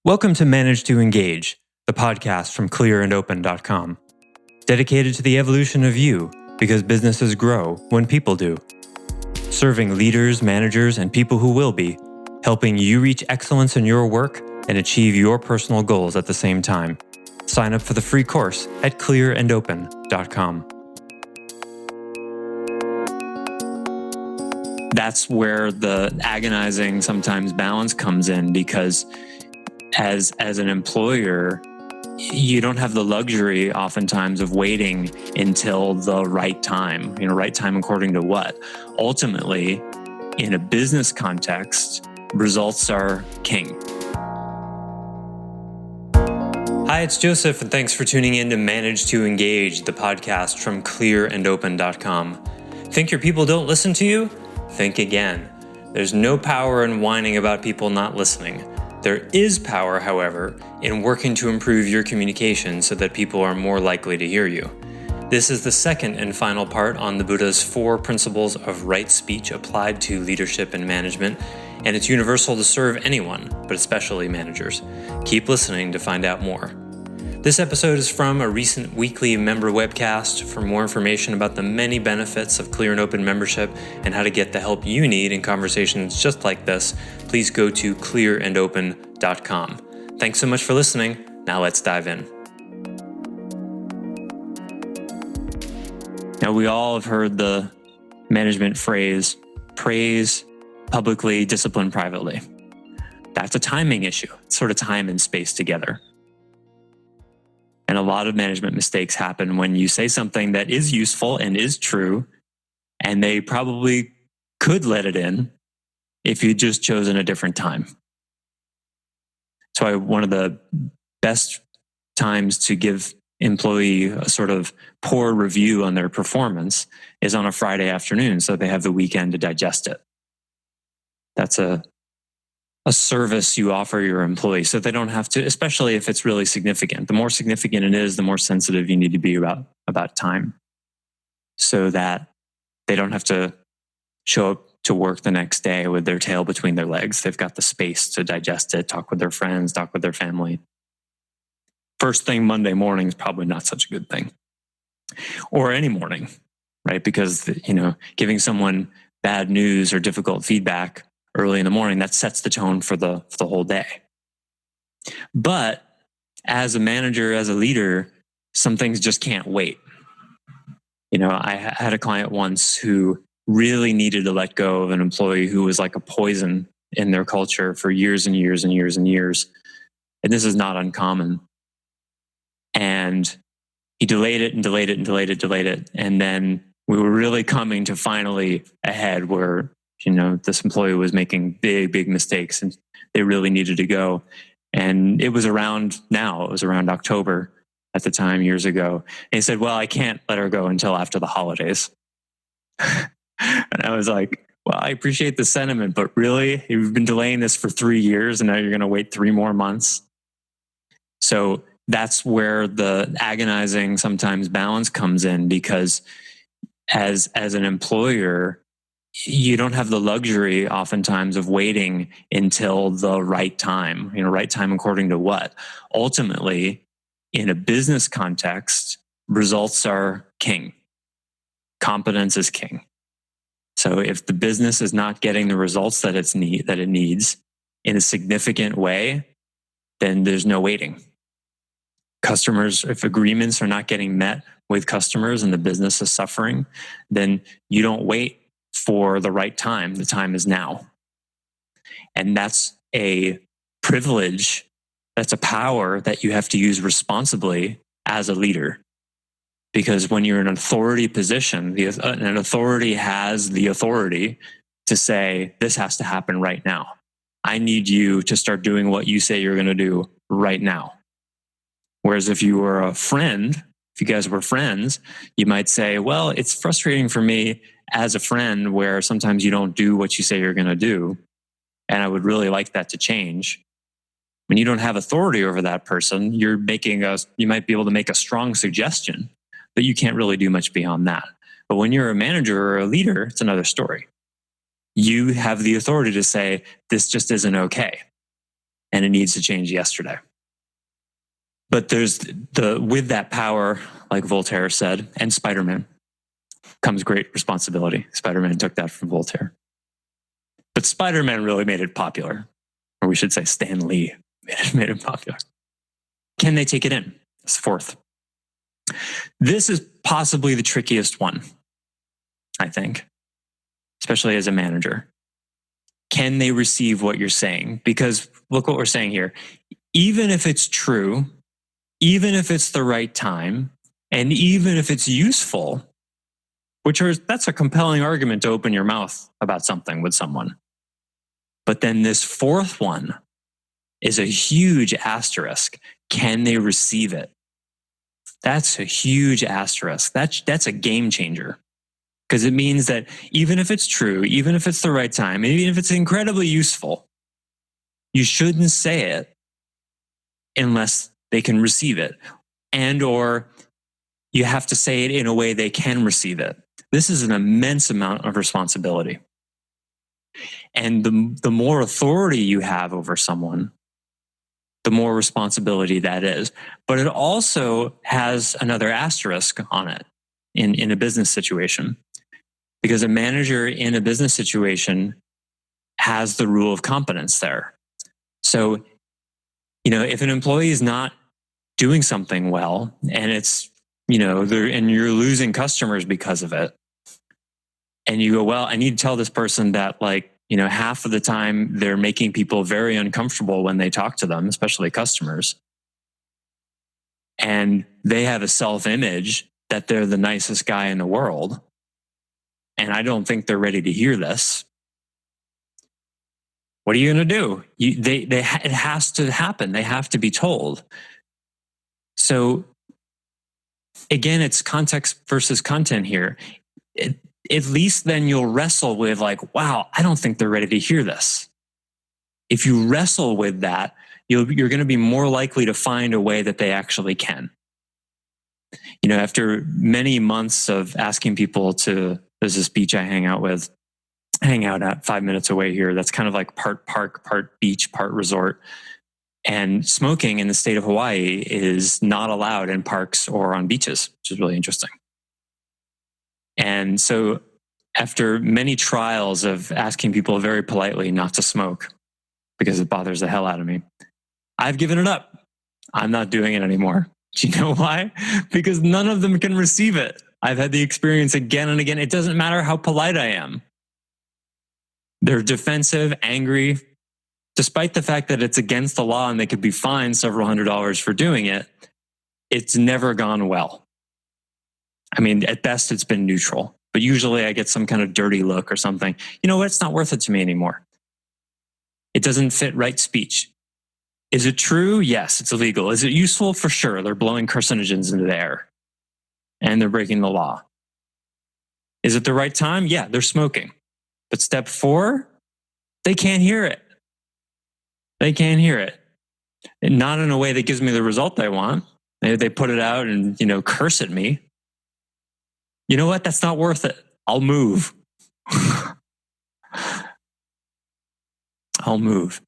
Welcome to Manage to Engage, the podcast from clearandopen.com, dedicated to the evolution of you because businesses grow when people do. Serving leaders, managers, and people who will be, helping you reach excellence in your work and achieve your personal goals at the same time. Sign up for the free course at clearandopen.com. That's where the agonizing sometimes balance comes in, because as an employer, you don't have the luxury oftentimes of waiting until the right time. Right time according to what? Ultimately, in a business context, results are king. Hi, it's Joseph, and thanks for tuning in to Manage to Engage, the podcast from clearandopen.com. Think your people don't listen to you? Think again. There's no power in whining about people not listening. There is power, however, in working to improve your communication so that people are more likely to hear you. This is the second and final part on the Buddha's 4 principles of right speech applied to leadership and management, and it's universal to serve anyone, but especially managers. Keep listening to find out more. This episode is from a recent weekly member webcast. For more information about the many benefits of Clear and Open membership and how to get the help you need in conversations just like this, please go to clearandopen.com. Thanks so much for listening. Now let's dive in. Now, we all have heard the management phrase, praise publicly, discipline privately. That's a timing issue. It's sort of time and space together. And a lot of management mistakes happen when you say something that is useful and is true, and they probably could let it in if you'd just chosen a different time. So one of the best times to give employee a sort of poor review on their performance is on a Friday afternoon, so they have the weekend to digest it. That's a service you offer your employees so they don't have to, especially if it's really significant. The more significant it is, the more sensitive you need to be about time, so that they don't have to show up to work the next day with their tail between their legs. They've got the space to digest it, talk with their friends, talk with their family. First thing Monday morning is probably not such a good thing, or any morning, right? Because, giving someone bad news or difficult feedback early in the morning, that sets the tone for the whole day. But as a manager, as a leader, some things just can't wait. I had a client once who really needed to let go of an employee who was like a poison in their culture for years and years and years and years. And this is not uncommon. And he delayed it and delayed it and delayed it. And then we were really coming to finally a head where this employee was making big mistakes and they really needed to go. And it was around October at the time, years ago. And he said, well, I can't let her go until after the holidays. And I was like, well, I appreciate the sentiment, but really, you've been delaying this for 3 years and now you're going to wait 3 more months. So that's where the agonizing sometimes balance comes in, because as an employer, you don't have the luxury oftentimes of waiting until the right time. Right time according to what? Ultimately, in a business context, results are king. Competence is king. So if the business is not getting the results that it needs in a significant way, then there's no waiting. Customers, if agreements are not getting met with customers and the business is suffering, then you don't wait for the right time. The time is now. And that's a privilege, that's a power that you have to use responsibly as a leader. Because when you're in an authority position, an authority has the authority to say, this has to happen right now. I need you to start doing what you say you're going to do right now. Whereas if you were a friend, if you guys were friends, you might say, well, it's frustrating for me as a friend where sometimes you don't do what you say you're going to do. And I would really like that to change. When you don't have authority over that person, you might be able to make a strong suggestion, but you can't really do much beyond that. But when you're a manager or a leader, it's another story. You have the authority to say, this just isn't okay. and it needs to change yesterday. But with that power, like Voltaire said, and Spider-Man, comes great responsibility. Spider-Man took that from Voltaire. But Spider-Man really made it popular, or we should say Stan Lee made it popular. Can they take it in? It's fourth. This is possibly the trickiest one, I think, especially as a manager. Can they receive what you're saying? Because look what we're saying here. Even if it's true, even if it's the right time, and even if it's useful, that's a compelling argument to open your mouth about something with someone. But then this fourth one is a huge asterisk. Can they receive it? That's a huge asterisk. That's a game changer. Because it means that even if it's true, even if it's the right time, even if it's incredibly useful, you shouldn't say it unless they can receive it. And or you have to say it in a way they can receive it. This is an immense amount of responsibility. And the more authority you have over someone, the more responsibility that is. But it also has another asterisk on it in a business situation. Because a manager in a business situation has the rule of competence there. So, if an employee is not doing something well and it's, and you're losing customers because of it, and you go, well, I need to tell this person that half of the time they're making people very uncomfortable when they talk to them, especially customers. And they have a self-image that they're the nicest guy in the world. And I don't think they're ready to hear this. What are you going to do? It has to happen. They have to be told. So again, it's context versus content here. At least then you'll wrestle with wow, I don't think they're ready to hear this. If you wrestle with that, you're going to be more likely to find a way that they actually can. After many months of asking people there's this beach I hang out at 5 minutes away here. That's kind of like part park, part beach, part resort. And smoking in the state of Hawaii is not allowed in parks or on beaches, which is really interesting. And so after many trials of asking people very politely not to smoke because it bothers the hell out of me, I've given it up. I'm not doing it anymore. Do you know why? Because none of them can receive it. I've had the experience again and again. It doesn't matter how polite I am. They're defensive, angry, despite the fact that it's against the law and they could be fined several $100s for doing it. It's never gone well. I mean, at best, it's been neutral. But usually I get some kind of dirty look or something. You know what? It's not worth it to me anymore. It doesn't fit right speech. Is it true? Yes, it's illegal. Is it useful? For sure. They're blowing carcinogens into the air. And they're breaking the law. Is it the right time? Yeah, they're smoking. But step 4, they can't hear it. They can't hear it. And not in a way that gives me the result I want. They put it out and, curse at me. You know what? That's not worth it. I'll move. I'll move.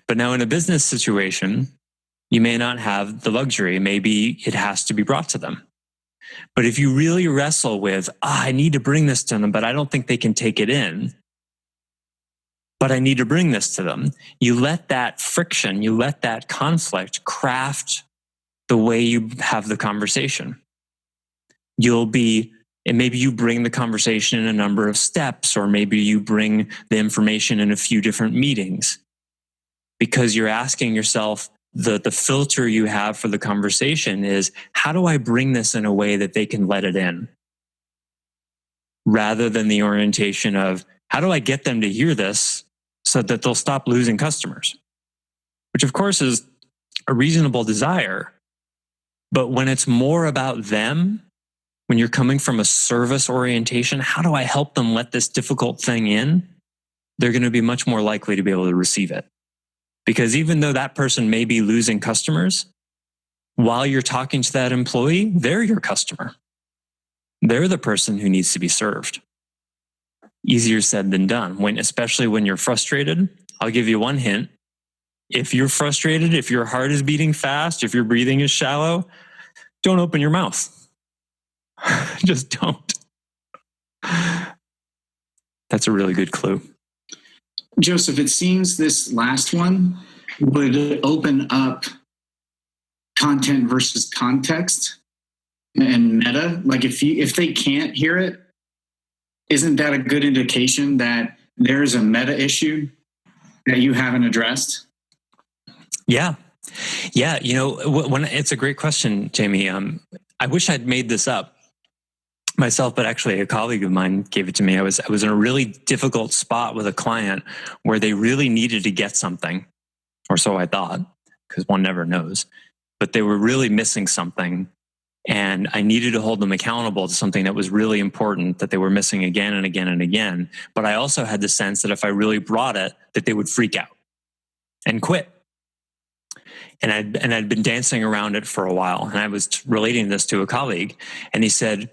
But now in a business situation, you may not have the luxury. Maybe it has to be brought to them. But if you really wrestle with, I need to bring this to them, but I don't think they can take it in, but I need to bring this to them, you let that friction, you let that conflict craft the way you have the conversation. And maybe you bring the conversation in a number of steps, or maybe you bring the information in a few different meetings, because you're asking yourself, the filter you have for the conversation is, how do I bring this in a way that they can let it in? Rather than the orientation of, how do I get them to hear this so that they'll stop losing customers? Which of course is a reasonable desire. But when it's more about them, when you're coming from a service orientation, how do I help them let this difficult thing in? They're going to be much more likely to be able to receive it. Because even though that person may be losing customers, while you're talking to that employee, they're your customer. They're the person who needs to be served. Easier said than done, especially when you're frustrated. I'll give you one hint. If you're frustrated, if your heart is beating fast, if your breathing is shallow, don't open your mouth. Just don't. That's a really good clue. Joseph, it seems this last one would open up content versus context and meta. Like if they can't hear it, isn't that a good indication that there's a meta issue that you haven't addressed? Yeah. When it's a great question, Jamie. I wish I'd made this up myself, but actually a colleague of mine gave it to me. I was in a really difficult spot with a client where they really needed to get something, or so I thought, because one never knows, but they were really missing something. And I needed to hold them accountable to something that was really important that they were missing again and again and again. But I also had the sense that if I really brought it, that they would freak out and quit. And I'd been dancing around it for a while. And I was relating this to a colleague. And he said,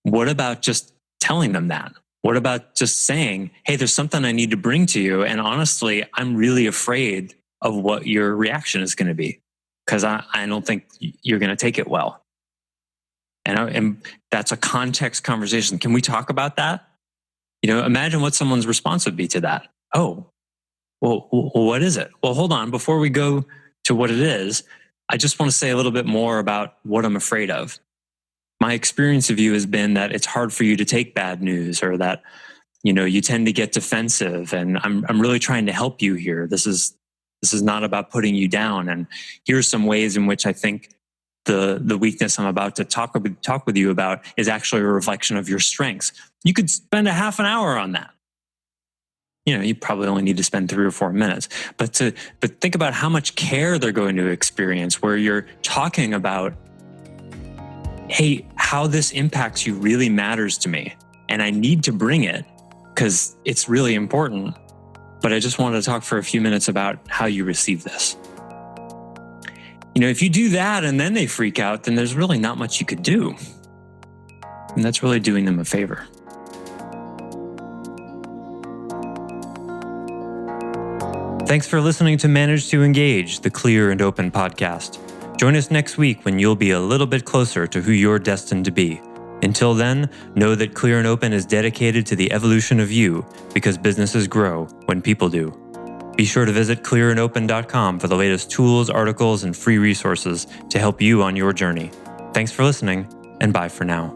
what about just telling them that? What about just saying, hey, there's something I need to bring to you. And honestly, I'm really afraid of what your reaction is going to be, because I don't think you're going to take it well. And that's a context conversation. Can we talk about that? Imagine what someone's response would be to that. Oh, well, what is it? Well, hold on. Before we go to what it is, I just want to say a little bit more about what I'm afraid of. My experience of you has been that it's hard for you to take bad news, or that, you tend to get defensive, and I'm really trying to help you here. This is not about putting you down. And here's some ways in which I think the weakness I'm about to talk with you about is actually a reflection of your strengths. You could spend a half an hour on that. You probably only need to spend 3 or 4 minutes, but think about how much care they're going to experience, where you're talking about, hey, how this impacts you really matters to me, and I need to bring it because it's really important, but I just wanted to talk for a few minutes about how you receive this. If you do that and then they freak out, then there's really not much you could do. And that's really doing them a favor. Thanks for listening to Manage to Engage, the Clear and Open podcast. Join us next week when you'll be a little bit closer to who you're destined to be. Until then, know that Clear and Open is dedicated to the evolution of you, because businesses grow when people do. Be sure to visit clearandopen.com for the latest tools, articles, and free resources to help you on your journey. Thanks for listening, and bye for now.